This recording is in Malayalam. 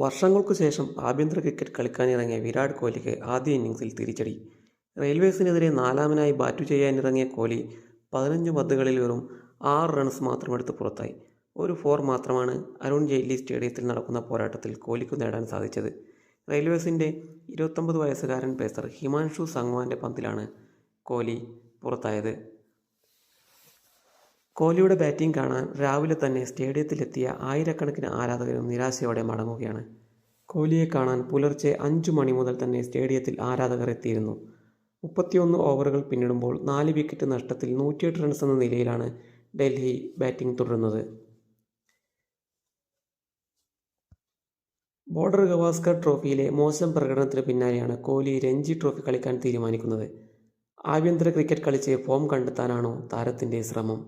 വർഷങ്ങൾക്കു ശേഷം ആഭ്യന്തര ക്രിക്കറ്റ് കളിക്കാനിറങ്ങിയ വിരാട് കോഹ്ലിക്ക് ആദ്യ ഇന്നിംഗ്സിൽ തിരിച്ചടി. റെയിൽവേസിനെതിരെ നാലാമനായി ബാറ്റു ചെയ്യാനിറങ്ങിയ കോഹ്ലി 15 പന്തുകളിൽ വെറും 6 റൺസ് മാത്രമെടുത്ത് പുറത്തായി. ഒരു ഫോർ മാത്രമാണ് അരുൺ ജെയ്റ്റ്ലി സ്റ്റേഡിയത്തിൽ നടക്കുന്ന പോരാട്ടത്തിൽ കോഹ്ലിക്കു നേടാൻ സാധിച്ചത്. റെയിൽവേസിൻ്റെ 29 വയസ്സുകാരൻ പേസർ ഹിമാൻഷു സംഗ്വാന്റെ പന്തിലാണ് കോഹ്ലി പുറത്തായത്. കോഹ്ലിയുടെ ബാറ്റിംഗ് കാണാൻ രാവിലെ തന്നെ സ്റ്റേഡിയത്തിലെത്തിയ ആയിരക്കണക്കിന് ആരാധകരും നിരാശയോടെ മടങ്ങുകയാണ്. കോഹ്ലിയെ കാണാൻ പുലർച്ചെ 5 മണി മുതൽ തന്നെ സ്റ്റേഡിയത്തിൽ ആരാധകർ എത്തിയിരുന്നു. 31 ഓവറുകൾ പിന്നിടുമ്പോൾ 4 വിക്കറ്റ് നഷ്ടത്തിൽ 108 റൺസ് എന്ന നിലയിലാണ് ഡൽഹി ബാറ്റിംഗ് തുടരുന്നത്. ബോർഡർ ഗവാസ്കർ ട്രോഫിയിലെ മോശം പ്രകടനത്തിന് പിന്നാലെയാണ് കോഹ്ലി രഞ്ജി ട്രോഫി കളിക്കാൻ തീരുമാനിക്കുന്നത്. ആഭ്യന്തര ക്രിക്കറ്റ് കളിച്ച് ഫോം കണ്ടെത്താനാണോ താരത്തിൻ്റെ ശ്രമം?